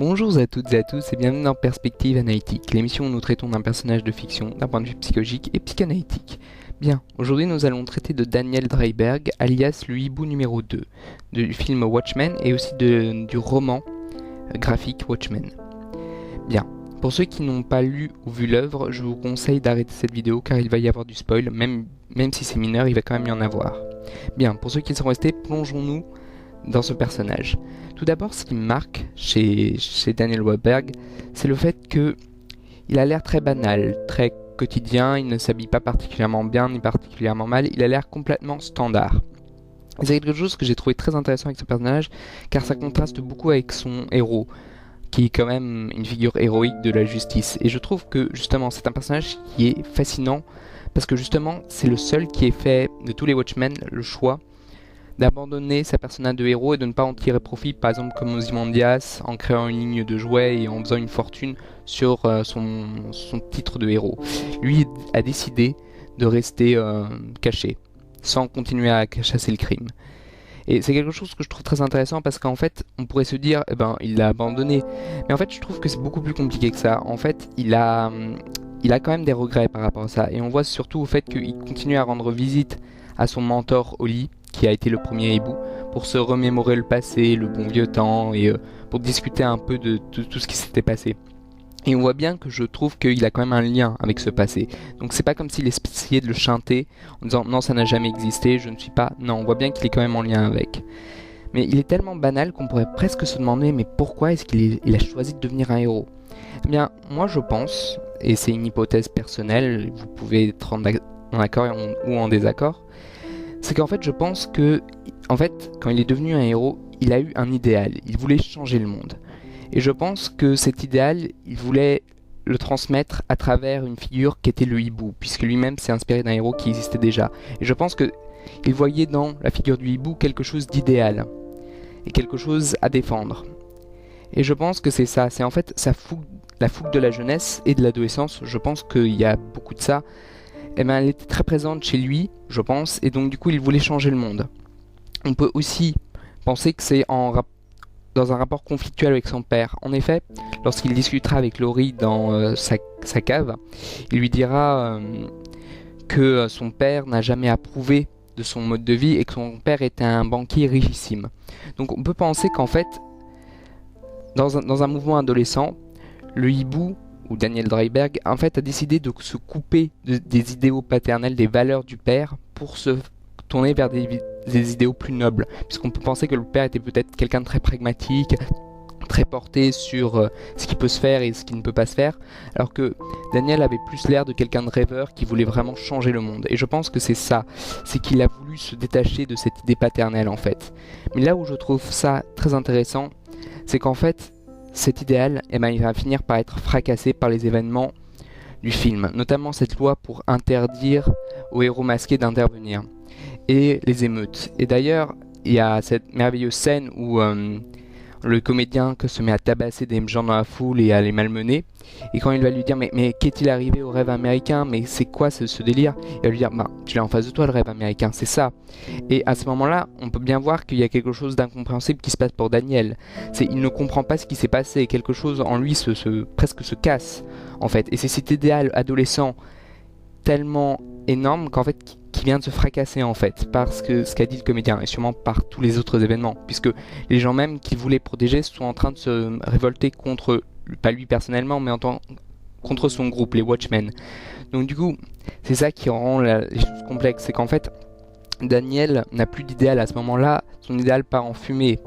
Bonjour à toutes et à tous et bienvenue dans Perspective Analytique, l'émission où nous traitons d'un personnage de fiction d'un point de vue psychologique et psychanalytique. Bien, aujourd'hui nous allons traiter de Daniel Dreiberg, alias le hibou numéro 2, du film Watchmen et aussi du roman graphique Watchmen. Bien, pour ceux qui n'ont pas lu ou vu l'œuvre, je vous conseille d'arrêter cette vidéo car il va y avoir du spoil, même si c'est mineur, il va quand même y en avoir. Bien, pour ceux qui sont restés, plongeons-nous dans ce personnage. Tout d'abord, ce qui me marque chez Daniel Dreiberg, c'est le fait qu'il a l'air très banal, très quotidien, il ne s'habille pas particulièrement bien ni particulièrement mal, il a l'air complètement standard. Et c'est quelque chose que j'ai trouvé très intéressant avec ce personnage, car ça contraste beaucoup avec son héros, qui est quand même une figure héroïque de la justice. Et je trouve que justement c'est un personnage qui est fascinant, parce que justement c'est le seul qui ait fait de tous les Watchmen le choix d'abandonner sa persona de héros et de ne pas en tirer profit, par exemple comme Ozymandias, en créant une ligne de jouets et en faisant une fortune sur son titre de héros. Lui a décidé de rester caché, sans continuer à chasser le crime. Et c'est quelque chose que je trouve très intéressant parce qu'en fait, on pourrait se dire, il l'a abandonné. Mais en fait, je trouve que c'est beaucoup plus compliqué que ça. En fait, il a quand même des regrets par rapport à ça. Et on voit surtout au fait qu'il continue à rendre visite à son mentor Oli, qui a été le premier hibou, pour se remémorer le passé, le bon vieux temps, et pour discuter un peu de tout ce qui s'était passé. Et on voit bien que je trouve qu'il a quand même un lien avec ce passé. Donc c'est pas comme s'il essayait de le chanter en disant non, ça n'a jamais existé, je ne suis pas... Non, on voit bien qu'il est quand même en lien avec. Mais il est tellement banal qu'on pourrait presque se demander mais pourquoi est-ce qu'il a choisi de devenir un héros? Eh bien, moi je pense, et c'est une hypothèse personnelle, vous pouvez être en accord ou en désaccord, c'est qu'en fait je pense que, quand il est devenu un héros, il a eu un idéal, il voulait changer le monde. Et je pense que cet idéal, il voulait le transmettre à travers une figure qui était le hibou, puisque lui-même s'est inspiré d'un héros qui existait déjà. Et je pense qu'il voyait dans la figure du hibou quelque chose d'idéal, et quelque chose à défendre. Et je pense que c'est ça, c'est en fait la fougue de la jeunesse et de l'adolescence, je pense qu'il y a beaucoup de ça. Elle était très présente chez lui, je pense, et donc du coup il voulait changer le monde. On peut aussi penser que c'est dans un rapport conflictuel avec son père. En effet, lorsqu'il discutera avec Laurie dans sa cave, il lui dira que son père n'a jamais approuvé de son mode de vie et que son père était un banquier richissime. Donc on peut penser qu'en fait, dans un mouvement adolescent, le hibou ou Daniel Dreiberg, en fait, a décidé de se couper des idéaux paternels, des valeurs du père, pour se tourner vers des idéaux plus nobles. Puisqu'on peut penser que le père était peut-être quelqu'un de très pragmatique, très porté sur ce qui peut se faire et ce qui ne peut pas se faire, alors que Daniel avait plus l'air de quelqu'un de rêveur qui voulait vraiment changer le monde. Et je pense que c'est ça, c'est qu'il a voulu se détacher de cette idée paternelle en fait. Mais là où je trouve ça très intéressant, c'est qu'en fait, cet idéal, il va finir par être fracassé par les événements du film, notamment cette loi pour interdire aux héros masqués d'intervenir, et les émeutes. Et d'ailleurs, il y a cette merveilleuse scène où le comédien se met à tabasser des gens dans la foule et à les malmener, et quand il va lui dire mais qu'est-il arrivé au rêve américain, mais c'est quoi ce délire, il va lui dire tu l'as en face de toi le rêve américain, c'est ça. Et à ce moment-là, on peut bien voir qu'il y a quelque chose d'incompréhensible qui se passe pour Daniel. Il ne comprend pas ce qui s'est passé, quelque chose en lui presque se casse en fait, et c'est cet idéal adolescent tellement énorme qu'en fait qui vient de se fracasser en fait, parce que ce qu'a dit le comédien et sûrement par tous les autres événements, puisque les gens même qu'il voulait protéger sont en train de se révolter contre, pas lui personnellement, mais contre son groupe, les Watchmen. Donc du coup, c'est ça qui rend les choses complexes, c'est qu'en fait, Daniel n'a plus d'idéal à ce moment-là, son idéal part en fumée.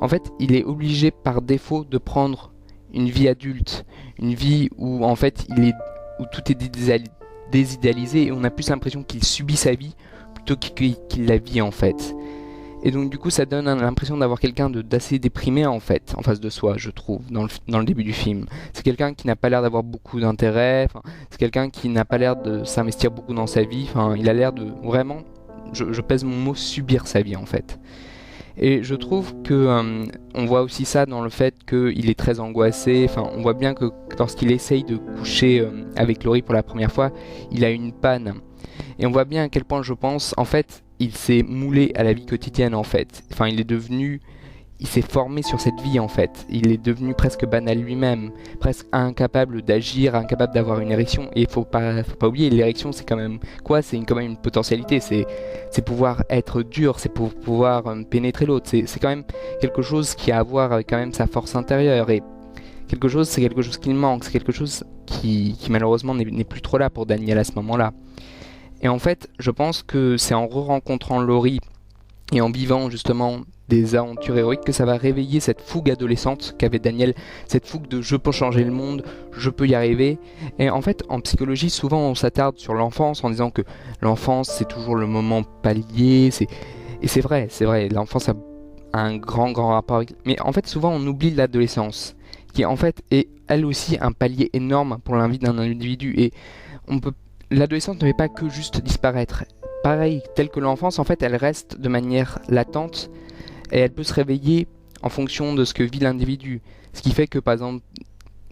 En fait, il est obligé par défaut de prendre une vie adulte, une vie où en fait où tout est désidéalisé et on a plus l'impression qu'il subit sa vie plutôt qu'il la vit en fait. Et donc du coup ça donne l'impression d'avoir quelqu'un d'assez déprimé en fait en face de soi, je trouve, dans le début du film. C'est quelqu'un qui n'a pas l'air d'avoir beaucoup d'intérêt, c'est quelqu'un qui n'a pas l'air de s'investir beaucoup dans sa vie, il a l'air de vraiment, je pèse mon mot, subir sa vie en fait. Et je trouve que on voit aussi ça dans le fait qu'il est très angoissé. On voit bien que lorsqu'il essaye de coucher avec Laurie pour la première fois, il a une panne. Et on voit bien à quel point, je pense, en fait, il s'est moulé à la vie quotidienne, en fait. Il est devenu il s'est formé sur cette vie en fait. Il est devenu presque banal lui-même, presque incapable d'agir, incapable d'avoir une érection. Et faut pas oublier, l'érection c'est quand même quoi? C'est quand même une potentialité. C'est pouvoir être dur, c'est pour pouvoir pénétrer l'autre. C'est quand même quelque chose qui a à voir avec quand même sa force intérieure. Et c'est quelque chose qui manque, c'est quelque chose qui malheureusement n'est plus trop là pour Daniel à ce moment-là. Et en fait, je pense que c'est en re-rencontrant Laurie et en vivant justement des aventures héroïques que ça va réveiller cette fougue adolescente qu'avait Daniel, cette fougue de je peux changer le monde, je peux y arriver. Et en fait, en psychologie, souvent on s'attarde sur l'enfance en disant que l'enfance c'est toujours le moment palier, et c'est vrai, l'enfance a un grand rapport avec... Mais en fait, souvent on oublie l'adolescence, qui en fait est elle aussi un palier énorme pour la vie d'un individu. Et l'adolescence ne fait pas que juste disparaître. Pareil, telle que l'enfance, en fait, elle reste de manière latente et elle peut se réveiller en fonction de ce que vit l'individu. Ce qui fait que, par exemple,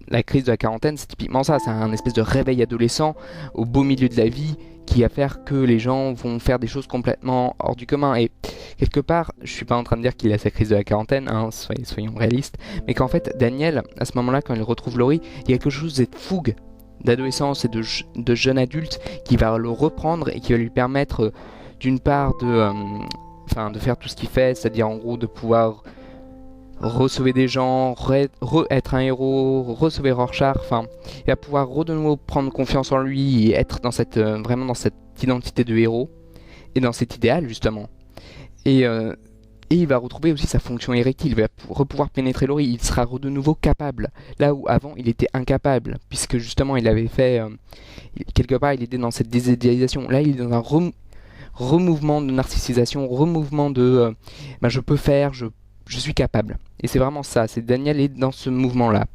la crise de la quarantaine, c'est typiquement ça. C'est un espèce de réveil adolescent au beau milieu de la vie qui va faire que les gens vont faire des choses complètement hors du commun. Et quelque part, je suis pas en train de dire qu'il a sa crise de la quarantaine, hein, soyons réalistes, mais qu'en fait, Daniel, à ce moment-là, quand il retrouve Laurie, il y a quelque chose de fougue d'adolescence et de jeune adulte qui va le reprendre et qui va lui permettre d'une part de faire tout ce qu'il fait, c'est-à-dire en gros de pouvoir sauver des gens, être un héros, sauver Rorschach, enfin, il va pouvoir de nouveau prendre confiance en lui et être dans vraiment dans cette identité de héros et dans cet idéal justement. Et il va retrouver aussi sa fonction érectile, il va pouvoir pénétrer Laurie, il sera de nouveau capable, là où avant il était incapable, puisque justement il avait fait, quelque part il était dans cette désidéalisation, là il est dans un remouvement de narcissisation, remouvement de je peux faire, je suis capable. Et c'est vraiment ça, c'est Daniel est dans ce mouvement-là.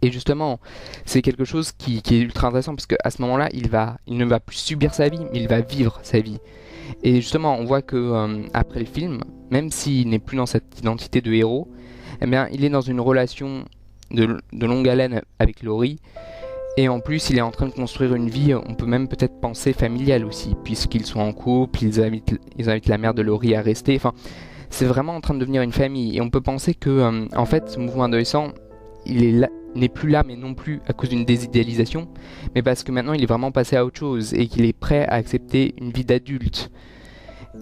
Et justement, c'est quelque chose qui est ultra intéressant, parce qu'à ce moment-là, il ne va plus subir sa vie, mais il va vivre sa vie. Et justement, on voit que après le film, même s'il n'est plus dans cette identité de héros, eh bien, il est dans une relation de longue haleine avec Laurie. Et en plus, il est en train de construire une vie, on peut même peut-être penser familiale aussi, puisqu'ils sont en couple, ils invitent la mère de Laurie à rester. Enfin, c'est vraiment en train de devenir une famille. Et on peut penser que, en fait, ce mouvement adolescent, n'est plus là, mais non plus à cause d'une désidéalisation, mais parce que maintenant il est vraiment passé à autre chose et qu'il est prêt à accepter une vie d'adulte.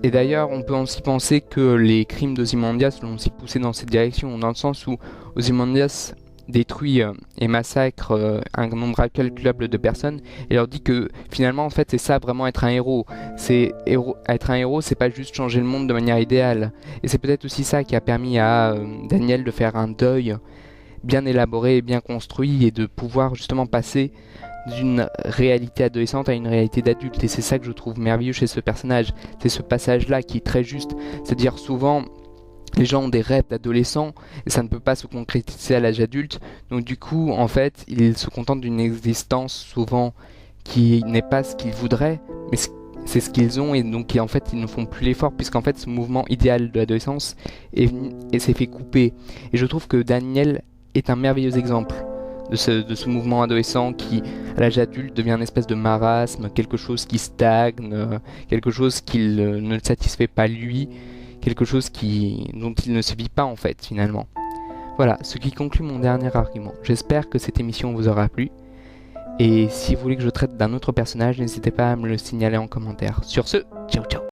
Et d'ailleurs, on peut aussi penser que les crimes d'Ozymandias l'ont aussi poussé dans cette direction, dans le sens où Ozymandias détruit et massacre un nombre incalculable de personnes et leur dit que finalement, en fait, c'est ça vraiment être un héros. Être un héros, c'est pas juste changer le monde de manière idéale. Et c'est peut-être aussi ça qui a permis à Daniel de faire un deuil bien élaboré et bien construit et de pouvoir justement passer d'une réalité adolescente à une réalité d'adulte. Et c'est ça que je trouve merveilleux chez ce personnage, c'est ce passage là qui est très juste, c'est-à-dire souvent les gens ont des rêves d'adolescents et ça ne peut pas se concrétiser à l'âge adulte, donc du coup en fait ils se contentent d'une existence souvent qui n'est pas ce qu'ils voudraient, mais c'est ce qu'ils ont, et donc en fait ils ne font plus l'effort, puisqu'en fait ce mouvement idéal de l'adolescence s'est fait couper. Et je trouve que Daniel est un merveilleux exemple de ce mouvement adolescent qui, à l'âge adulte, devient une espèce de marasme, quelque chose qui stagne, quelque chose qui ne le satisfait pas lui, quelque chose dont il ne se vit pas en fait finalement. Voilà, ce qui conclut mon dernier argument. J'espère que cette émission vous aura plu, et si vous voulez que je traite d'un autre personnage, n'hésitez pas à me le signaler en commentaire. Sur ce, ciao ciao.